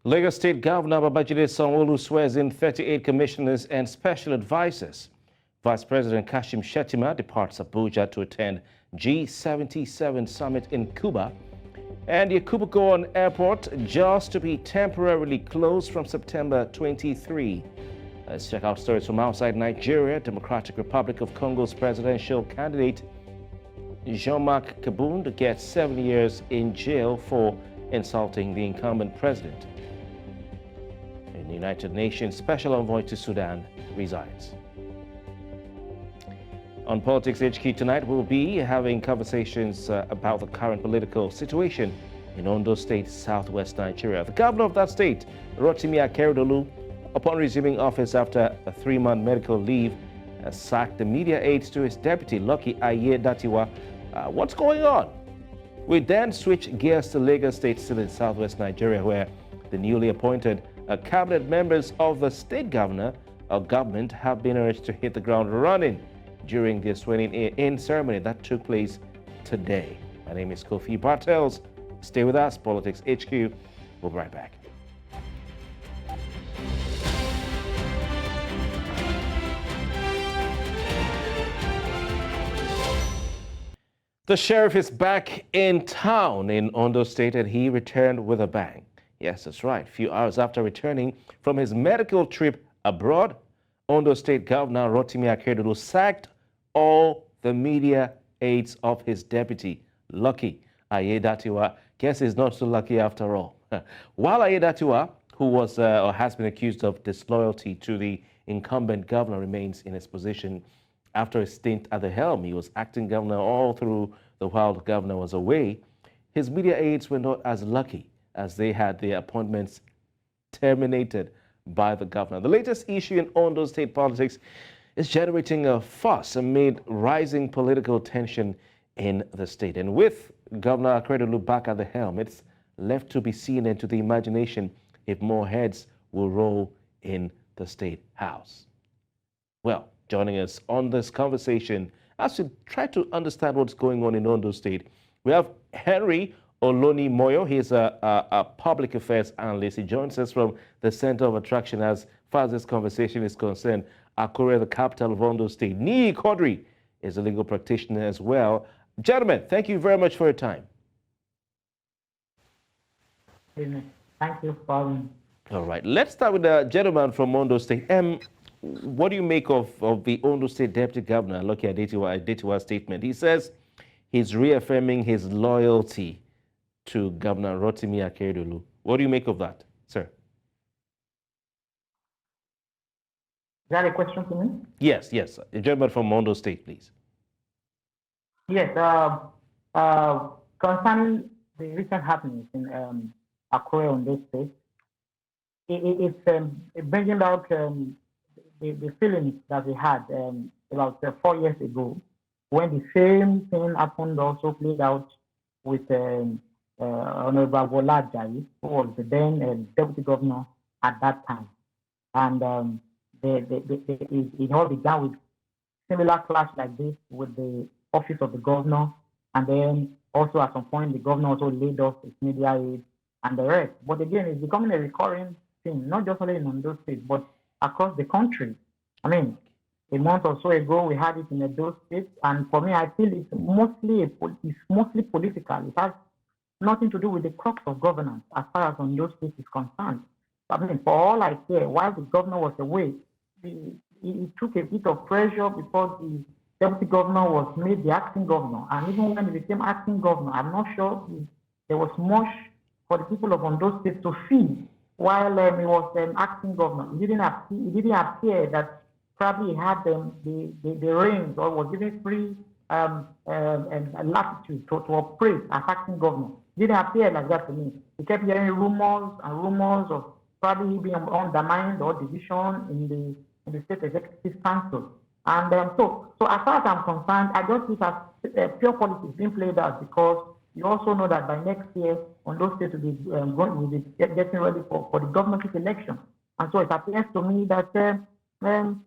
Lagos State Governor Babajide Sanwo-Olu swears in 38 commissioners and special advisors. Vice President Kashim Shettima departs Abuja to attend G77 summit in Cuba. And Yakubu Gowon Airport just to be temporarily closed from September 23. Let's check out stories from outside Nigeria. Democratic Republic of Congo's presidential candidate Jean-Marc Kabund gets 7 years in jail for insulting the incumbent president. And the United Nations Special Envoy to Sudan resigns. On Politics HQ tonight, we'll be having conversations about the current political situation in Ondo State, southwest Nigeria. The governor of that state, Rotimi Akeredolu, upon resuming office after a 3-month medical leave, has sacked the media aides to his deputy, Lucky Ayedatiwa. What's going on? We then switch gears to Lagos State, still in southwest Nigeria, where the newly appointed cabinet members of the state government have been urged to hit the ground running during the swearing-in ceremony that took place today. My name is Kofi Bartels. Stay with us, Politics HQ. We'll be right back. The sheriff is back in town in Ondo State, and he returned with a bang. Yes, that's right. A few hours after returning from his medical trip abroad, Ondo State Governor Rotimi Akeredolu sacked all the media aides of his deputy, Lucky Ayedatiwa. Guess he's not so lucky after all. While Ayedatiwa, who was or has been accused of disloyalty to the incumbent governor, remains in his position after a stint at the helm. He was acting governor all through the while the governor was away. His media aides were not as lucky, as they had their appointments terminated by the governor. The latest issue in Ondo State politics is generating a fuss amid rising political tension in the state. And with Governor Akeredolu back at the helm, it's left to be seen and to the imagination if more heads will roll in the State House. Well, joining us on this conversation as we try to understand what's going on in Ondo State, we have Henry Oloni Moyo. He's a public affairs analyst. He joins us from the center of attraction as far as this conversation is concerned, Akure, the capital of Ondo State. Nii Quadri is a legal practitioner as well. Gentlemen, thank you very much for your time. Thank you for having me. All right, let's start with the gentleman from Ondo State. What do you make of the Ondo State Deputy Governor, Lucky Ayedatiwa's statement? He says he's reaffirming his loyalty to Governor Rotimi Akeredolu. What do you make of that, sir? Is that a question to me? Yes. The gentleman from Ondo State, please. Yes. Concerning the recent happenings in Akure, Ondo State, it's bringing out the feelings that we had about 4 years ago, when the same thing happened, also played out with Honorable Bola Ajayi, who was the then deputy governor at that time. And it all began with similar clash like this with the office of the governor, and then also at some point the governor also laid off his media aid and the rest. But again, it's becoming a recurring thing, not just only in Ondo State, but across the country. I mean, a month or so ago, we had it in Edo State, and for me, I feel it's mostly political. It has nothing to do with the crux of governance as far as Ondo State is concerned. I mean, for all I care, while the governor was away, he took a bit of pressure because the deputy governor was made the acting governor. And even when he became acting governor, I'm not sure there was much for the people of Ondo State to feel while he was acting governor. It didn't appear that probably he had the reins or was given free latitude to operate as acting governor. It didn't appear like that to me. We kept hearing rumors of probably being undermined or division in the state executive council. And so as far as I'm concerned, I just see it as pure politics being played out, because you also know that by next year, Ondo State will be getting ready for the governorship election. And so it appears to me that Mr.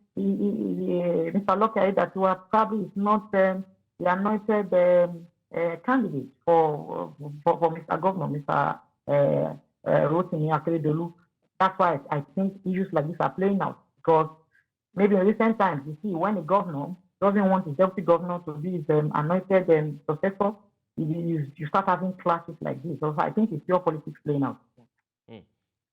Lucky Ayedatiwa probably is not the anointed candidate for Mr. Governor, Mr. Rotimi Akeredolu. That's why I think issues like this are playing out, because maybe in recent times, you see, when a governor doesn't want his deputy governor to be his anointed successor, you start having clashes like this. So I think it's pure politics playing out.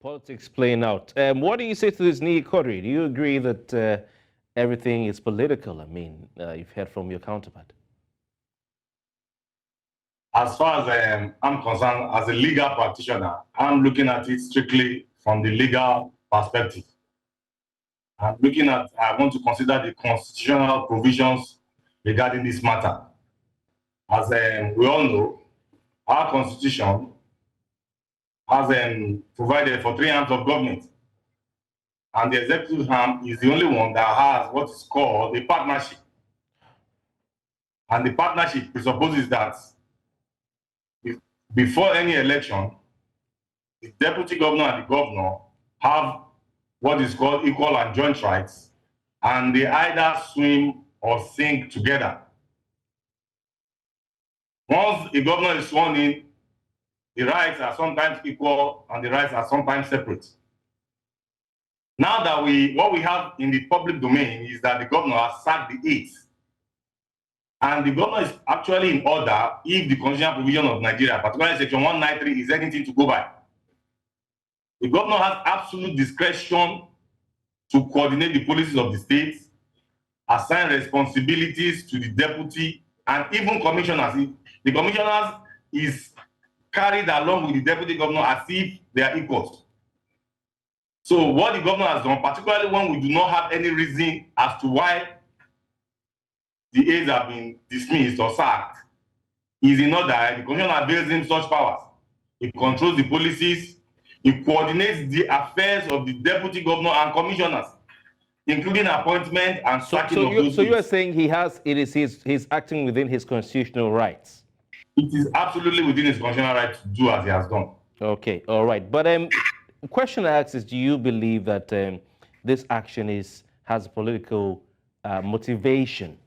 Politics playing out. What do you say to this, Nii Quadri? Do you agree that everything is political? I mean, you've heard from your counterpart. As far as I'm concerned, as a legal practitioner, I'm looking at it strictly from the legal perspective. I want to consider the constitutional provisions regarding this matter. As we all know, our constitution has provided for 3 arms of government. And the executive arm is the only one that has what is called a partnership. And the partnership presupposes that before any election, the deputy governor and the governor have what is called equal and joint rights, and they either swim or sink together. Once a governor is sworn in, the rights are sometimes equal and the rights are sometimes separate. Now that what we have in the public domain is that the governor has sacked the 8th. And the governor is actually in order if the constitutional provision of Nigeria, particularly section 193, is anything to go by. The governor has absolute discretion to coordinate the policies of the state, assign responsibilities to the deputy, and even commissioners. The commissioners is carried along with the deputy governor as if they are equals. So what the governor has done, particularly when we do not have any reason as to why the aides have been dismissed or sacked, is in order, the commissioner avails him such powers. He controls the policies, he coordinates the affairs of the deputy governor and commissioners, including appointment and sacking of those. So you are saying he's acting within his constitutional rights? It is absolutely within his constitutional right to do as he has done. Okay, all right. But the question I ask is, do you believe that this action has political motivation?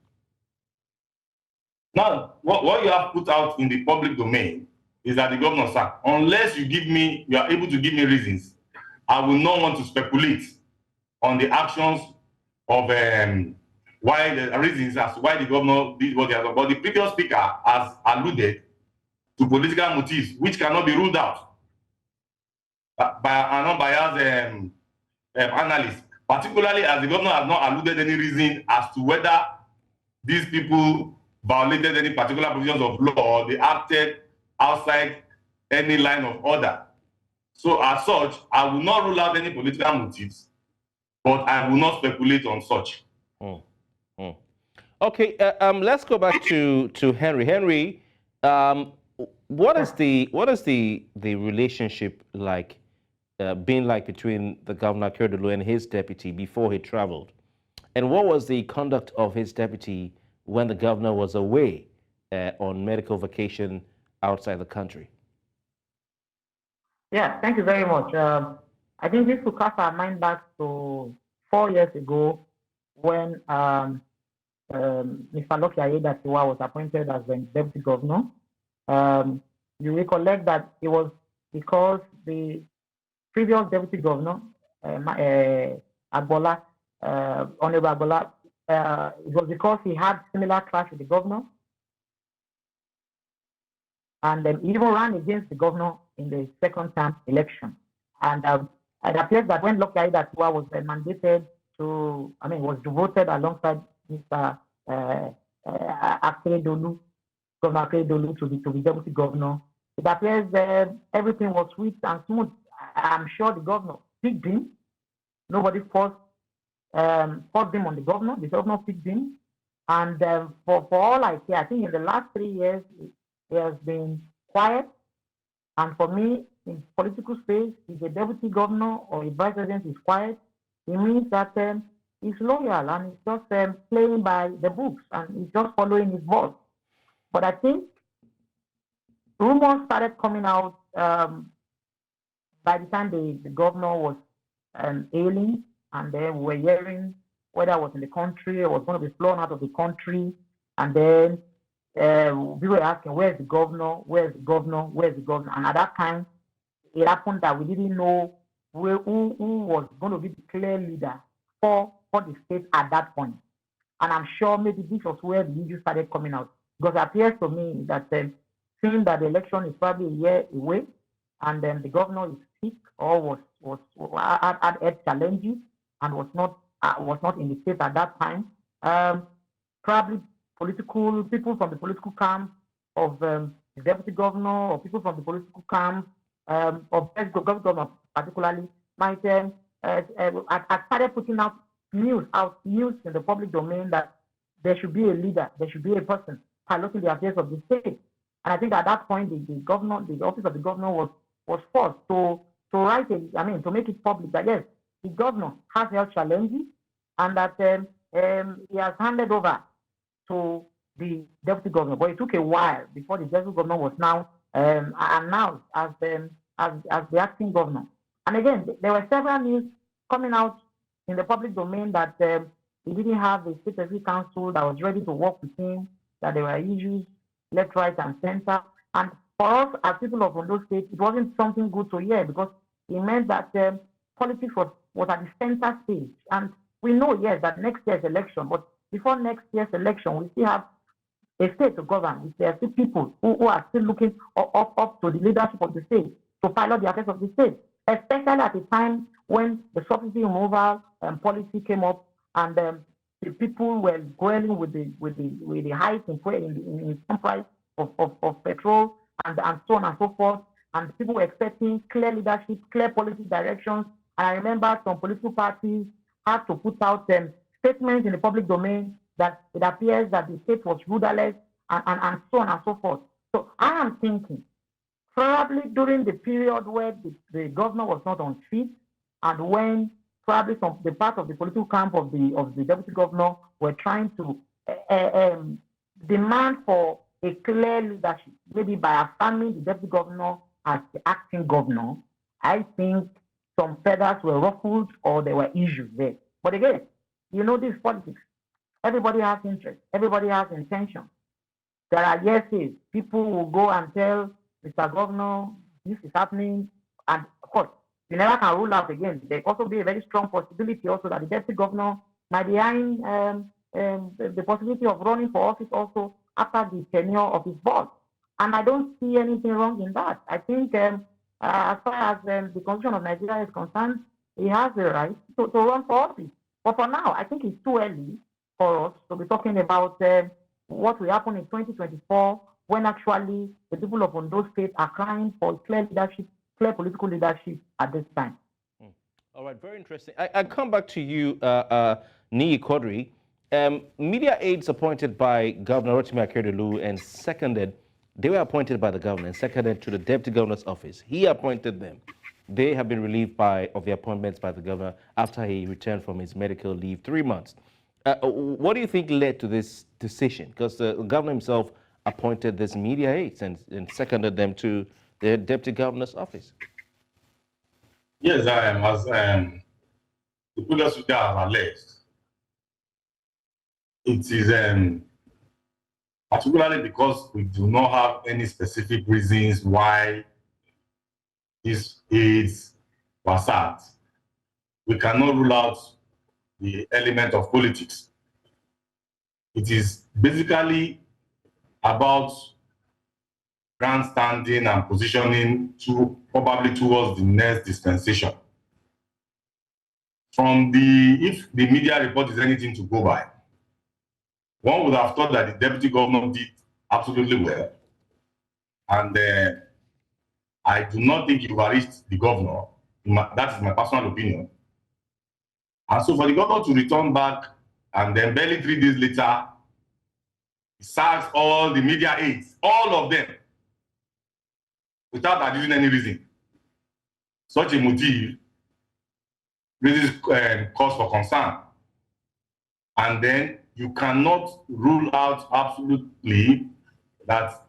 Now, what you have put out in the public domain is that the governor sacked. Unless you are able to give me reasons, I will not want to speculate on the actions of why the reasons as to why the governor did what he has done. But the previous speaker has alluded to political motives, which cannot be ruled out by an unbiased analyst, particularly as the governor has not alluded any reason as to whether these people violated any particular provisions of law, they acted outside any line of order. So as such, I will not rule out any political motives, but I will not speculate on such. Okay, let's go back to Henry. Henry, what is the relationship like, been like between the governor Akeredolu and his deputy before he traveled? And what was the conduct of his deputy when the governor was away on medical vacation outside the country? Yeah, thank you very much. I think this will cast our mind back to 4 years ago when Mr. Ayedatiwa was appointed as the deputy governor. You recollect that it was because the previous deputy governor, Honorable Agbola, it was because he had similar clash with the governor, and he even ran against the governor in the second term election. And it appears that when Lucky Ayedatiwa was mandated was devoted alongside Mr. Akeredolu, Governor Akeredolu, to be deputy governor, it appears everything was sweet and smooth. I'm sure the governor picked him. Nobody forced him on the governor. The governor picked him. And for all I care, I think in the last 3 years, he has been quiet. And for me, in political space, if a deputy governor or a vice president is quiet, it means that he's loyal and he's just playing by the books and he's just following his boss. But I think rumors started coming out by the time the governor was ailing, and then we were hearing whether I was in the country or was going to be flown out of the country. And then we were asking, where's the governor? Where's the governor? Where's the governor? And at that time, it happened that we didn't know who was going to be the clear leader for the state at that point. And I'm sure maybe this was where the issue started coming out. Because it appears to me that seeing that the election is probably a year away, and then the governor is sick or had health challenges and was not in the state at that time. Probably people from the political camp of the deputy governor or people from the political camp of the governor particularly might have started putting out news in the public domain that there should be a leader, there should be a person piloting the affairs of the state. And I think at that point, the office of the governor was forced to make it public that yes, the governor has health challenges and that he has handed over to the deputy governor. But it took a while before the deputy governor was now announced as the acting governor. And again, there were several news coming out in the public domain that he didn't have a state executive council that was ready to work with him, that there were issues left, right, and center. And for us as people of Ondo State, it wasn't something good to hear because it meant that politics was at the center stage. And we know, yes, that next year's election, but before next year's election, we still have a state to govern. There are still people who are still looking up to the leadership of the state to pilot the affairs of the state, especially at a time when the subsidy removal policy came up and the people were going with the hike in some price of petrol and so on and so forth. And people were expecting clear leadership, clear policy directions. And I remember some political parties had to put out statements in the public domain that it appears that the state was rudderless and so on and so forth. So I am thinking, probably during the period where the governor was not on seat and when probably the part of the political camp of the deputy governor were trying to demand for a clear leadership, maybe by affirming the deputy governor as the acting governor, I think some feathers were ruffled or there were issues there. But again, this is politics. Everybody has interest. Everybody has intention. There are yeses. People will go and tell Mr. Governor, this is happening. And of course, you never can rule out again. There also be a very strong possibility also that the deputy governor might be eyeing the possibility of running for office also after the tenure of his boss. And I don't see anything wrong in that. I think as far as the Constitution of Nigeria is concerned, he has the right to run for office. But for now, I think it's too early for us to be talking about what will happen in 2024 when actually the people of Ondo State are crying for clear leadership, clear political leadership at this time. All right, very interesting. I come back to you, Nii Quadri. Media aides appointed by Governor Rotimi Akeredolu and they were appointed by the governor and seconded to the deputy governor's office. He appointed them. They have been relieved of the appointments by the governor after he returned from his medical leave 3 months. What do you think led to this decision? Because the governor himself appointed these media aides and seconded them to the deputy governor's office. Yes, as the previous speaker has alleged, it is particularly because we do not have any specific reasons why these aides were sacked. We cannot rule out the element of politics. It is basically about grandstanding and positioning probably towards the next dispensation. If the media report is anything to go by, one would have thought that the deputy governor did absolutely well. And I do not think he overreached the governor. That is my personal opinion. And so for the governor to return back and then barely 3 days later, he sacks all the media aides, all of them, without adducing any reason. Such a motive raises cause for concern. And then you cannot rule out absolutely that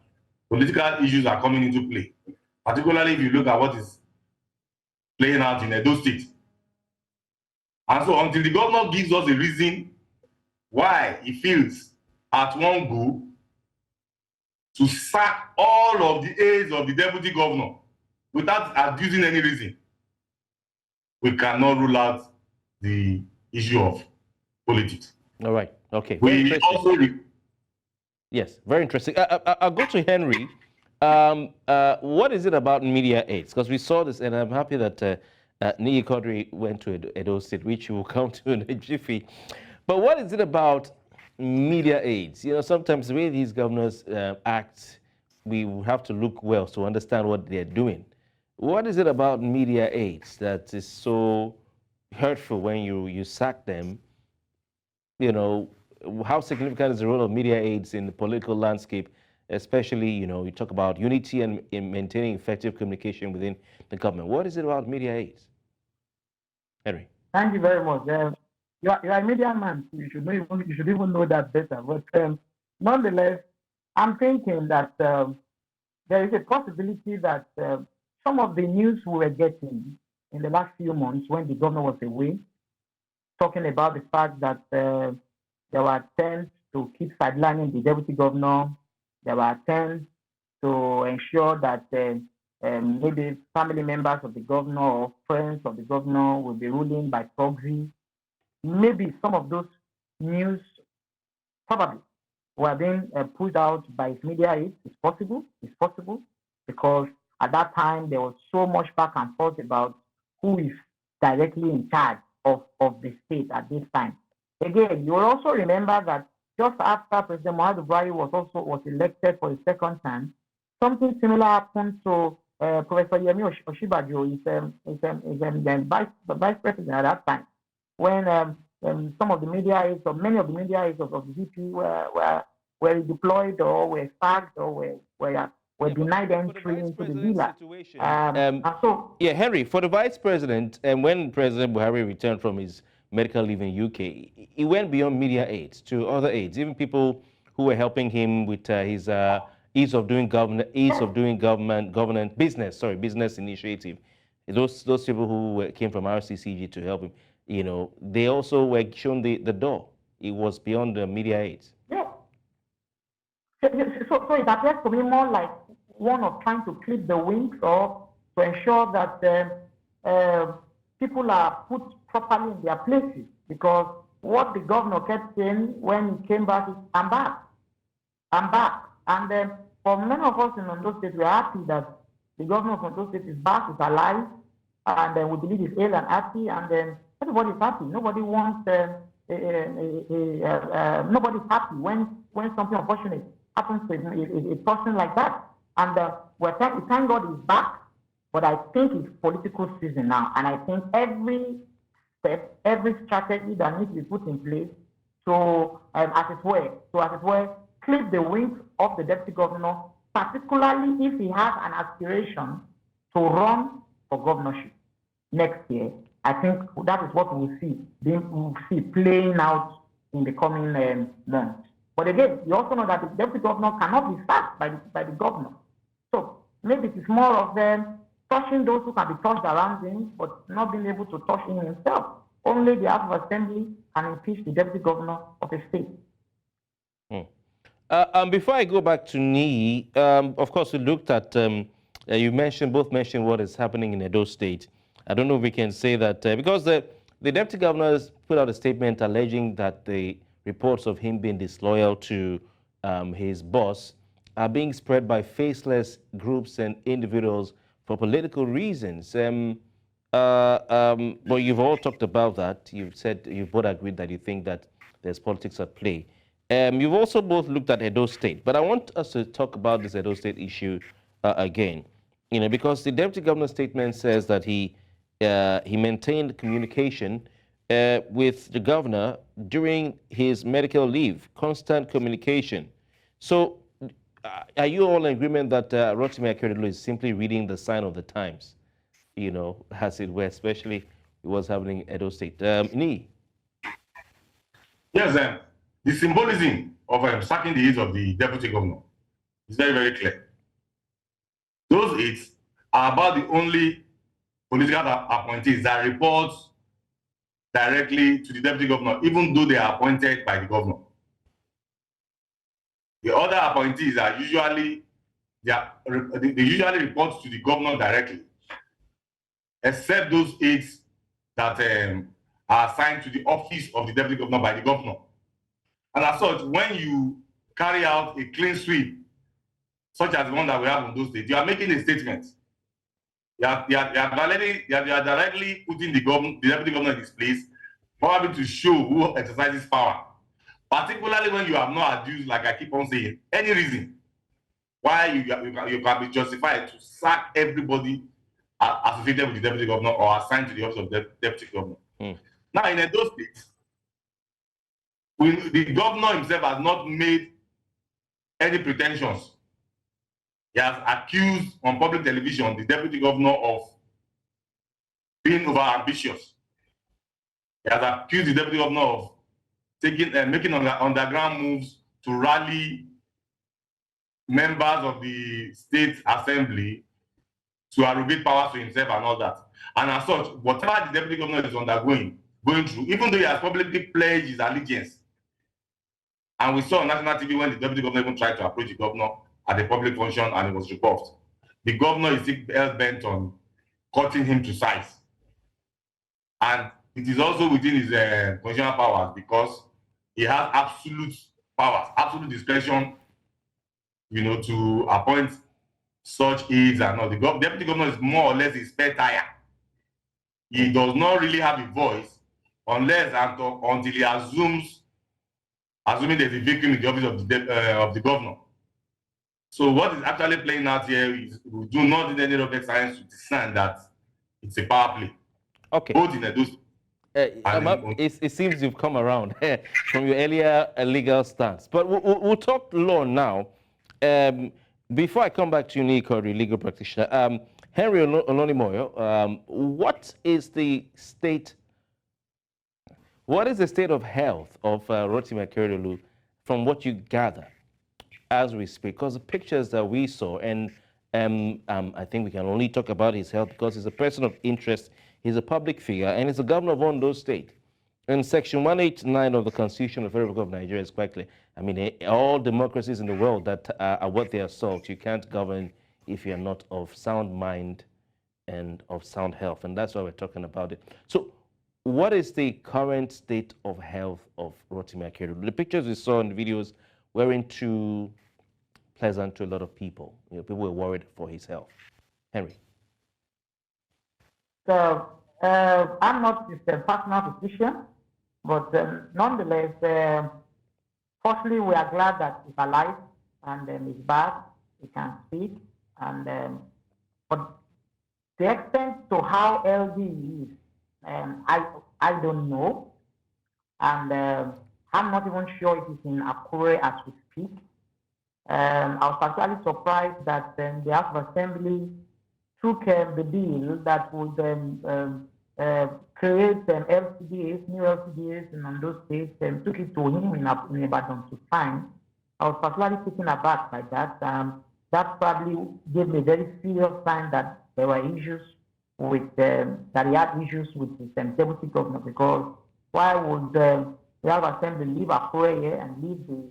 political issues are coming into play, particularly if you look at what is playing out in Edo State. And so until the governor gives us a reason why he feels at one go to sack all of the aides of the deputy governor without adducing any reason, we cannot rule out the issue of politics. All right. Okay. Very We also yes, very interesting. I'll go to Henry. What is it about media aids? Because we saw this, and I'm happy that Niyi Quadri went to Edo State, which will come to in a jiffy. But what is it about media aids? You know, sometimes the way these governors act, we have to look well to understand what they're doing. What is it about media aids that is so hurtful when you sack them? You know, how significant is the role of media aids in the political landscape, especially, you know, you talk about unity and in maintaining effective communication within the government. What is it about media aids? Henry. Thank you very much. You are a media man. You should even know that better. But nonetheless, I'm thinking that there is a possibility that some of the news we were getting in the last few months when the governor was away, talking about the fact that there were attempts to keep sidelining the deputy governor. There were attempts to ensure that maybe family members of the governor or friends of the governor will be ruling by proxy. Maybe some of those news probably were being pushed out by his media aides. It's possible, because at that time there was so much back and forth about who is directly in charge of the state at this time. Again, you will also remember that just after President Muhammadu Buhari was elected for a second time, something similar happened to Professor Yemi Oshibajo, his vice president at that time, when some of the media aides, or many of the media aides of the VP were deployed or were sacked or were denied entry into the villa. Yeah, Henry, for the vice president, and when President Buhari returned from his medical leave in UK, he went beyond media aids to other aids, even people who were helping him with his ease of doing business initiative. Those people who came from RCCG to help him, you know, they also were shown the door. It was beyond the media aids. Yeah. So it appears to be more like one of trying to clip the wings or to ensure that people are put properly in their places, because what the governor kept saying when he came back is, I'm back. And then for many of us in Ondo State, we're happy that the governor of Ondo State is back, is alive, and then we believe he's ill and happy, and then everybody's happy. Nobody wants, nobody's happy when something unfortunate happens to a person like that. And we thank God he's back, but I think it's political season now, and I think every step, every strategy that needs to be put in place to, as it were, clip the wings of the deputy governor, particularly if he has an aspiration to run for governorship next year. I think that is what we'll see playing out in the coming months. But again, you also know that the deputy governor cannot be sacked by the governor. So maybe it is more of them touching those who can be touched around him, but not being able to touch him himself. Only the House of Assembly can impeach the deputy governor of a state. Before I go back to Niyi, of course, we looked at, you both mentioned what is happening in Edo State. I don't know if we can say that, because the deputy governor has put out a statement alleging that the reports of him being disloyal to his boss are being spread by faceless groups and individuals for political reasons. But you've all talked about that. You've both agreed that you think that there's politics at play. You've also both looked at Edo State, but I want us to talk about this Edo State issue again. You know, because the deputy governor's statement says that he maintained communication with the governor during his medical leave, constant communication. So, are you all in agreement that Rotimi Akeredolu is simply reading the sign of the times? You know, as it were, especially what's happening in Edo State. Niyi? Yes, the symbolism of sacking the aides of the deputy governor is very, very clear. Those aides are about the only political appointees that report directly to the deputy governor, even though they are appointed by the governor. The other appointees are usually they usually report to the governor directly, except those aides that are assigned to the office of the deputy governor by the governor. And as such, when you carry out a clean sweep, such as the one that we have on those states, you are making a statement. You are directly putting the deputy governor in his place, probably to show who exercises power. Particularly when you have not adduced, like I keep on saying, any reason why you can be justified to sack everybody associated with the deputy governor or assigned to the office of the deputy governor. Now, in Edo State, the governor himself has not made any pretensions. He has accused on public television the deputy governor of being overambitious. He has accused the deputy governor of making underground moves to rally members of the state assembly to arrogate powers to himself and all that. And as such, whatever the deputy governor is going through, even though he has publicly pledged his allegiance, and we saw on national TV when the deputy governor even tried to approach the governor at a public function and it was rebuffed, the governor is still bent on cutting him to size. And it is also within his constitutional powers because he has absolute powers, absolute discretion, to appoint such aides and all. The deputy governor is more or less a spare tire. He does not really have a voice unless until he assuming there's a vacuum in the office of the governor. So what is actually playing out here is we do not need any rocket science to discern that it's a power play. Okay. Both in those. It seems you've come around from your earlier legal stance. But we'll talk law now. Before I come back to you, Nikori, legal practitioner, Henry Olonimoyo, what is the state of health of Rotimi Akeredolu from what you gather as we speak? Because the pictures that we saw, and I think we can only talk about his health because he's a person of interest, he's a public figure, and he's the governor of Ondo State. And Section 189 of the Constitution of the Federal Republic of Nigeria is quite clear. I mean, all democracies in the world that are what they assault, you can't govern if you're not of sound mind and of sound health. And that's why we're talking about it. So what is the current state of health of Rotimi Akeredolu? The pictures we saw in the videos weren't too pleasant to a lot of people. People were worried for his health. Henry. So I'm not his personal physician, but nonetheless, firstly, we are glad that he's alive and he's back, he can speak, and but the extent to how healthy he is, I don't know, and I'm not even sure it is in Akure as we speak. I was actually surprised that the House of Assembly took the bill that would create LCDAs, new LCDAs in Ondo State, and took it to him in Ibadan to sign. I was particularly taken aback by that. That probably gave me a very serious sign that there were issues with, that he had issues with his deputy governor, because why would the House of Assembly leave Akure here and leave the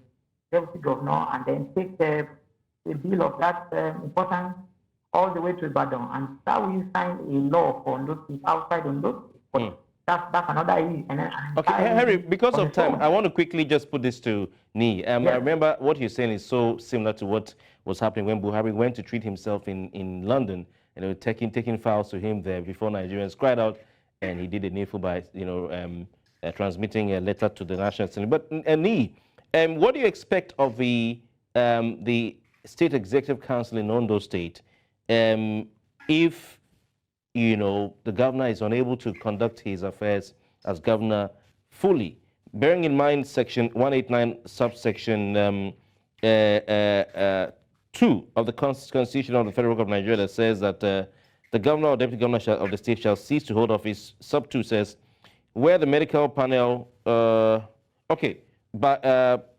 deputy governor and then take a bill of that importance all the way to Ibadan, and that will sign a law for Ondo State outside Ondo State. But that's another issue. Okay, Henry, because of time, I want to quickly just put this to Ni. Yes. I remember what you're saying is so similar to what was happening when Buhari went to treat himself in London, and they were taking files to him there before Nigerians cried out, and he did the needful by transmitting a letter to the National Assembly. But Ni, what do you expect of the State Executive Council in Ondo State if the governor is unable to conduct his affairs as governor fully, bearing in mind Section 189, subsection 2 of the Constitution of the Federal Republic of Nigeria that says that the governor or deputy governor of the state shall cease to hold office. Sub 2 says, where the medical panel,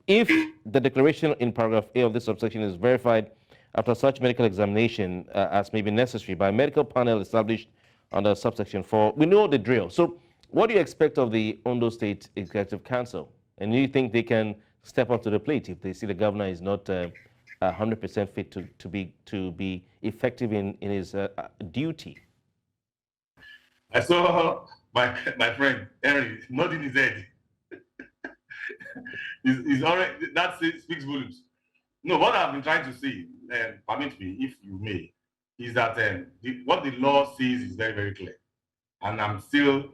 if the declaration in paragraph A of this subsection is verified after such medical examination as may be necessary by a medical panel established under subsection 4, we know the drill. So what do you expect of the Ondo State Executive Council? And do you think they can step up to the plate if they see the governor is not 100% fit to be effective in his duty. I saw my friend Henry nodding his head. He's already, that speaks volumes. No, what I've been trying to say, permit me, if you may, is that what the law says is very, very clear. And I'm still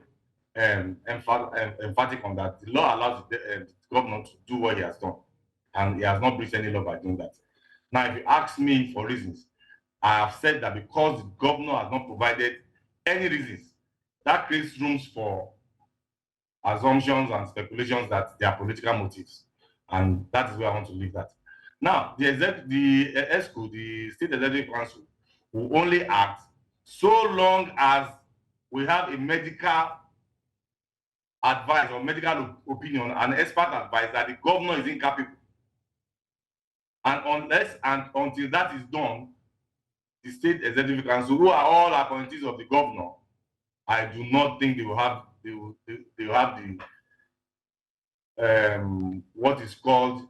emphatic on that. The law allows the governor to do what he has done. And he has not breached any law by doing that. Now, if you ask me for reasons, I have said that because the governor has not provided any reasons, that creates rooms for assumptions and speculations that there are political motives. And that is where I want to leave that. Now, the ESCO, the State Executive Council, will only act so long as we have a medical advice or medical opinion and expert advice that the governor is incapable. And until that is done, the State Executive Council, who are all appointees of the governor, I do not think they will have the what is called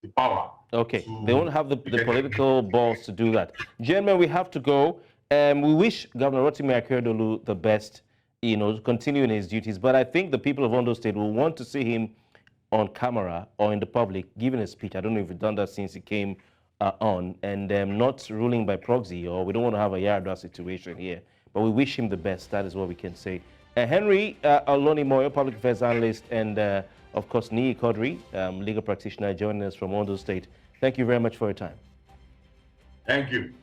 the power. Okay, they won't have the political balls to do that. Gentlemen, we have to go. We wish Governor Rotimi Akeredolu the best, to continue in his duties. But I think the people of Ondo State will want to see him on camera or in the public giving a speech. I don't know if he's done that since he came on, and not ruling by proxy, or we don't want to have a Ayedatiwa situation here. But we wish him the best. That is what we can say. Henry Olonimoyo, public affairs analyst, and of course, Nii Quadri, legal practitioner, joining us from Ondo State. Thank you very much for your time. Thank you.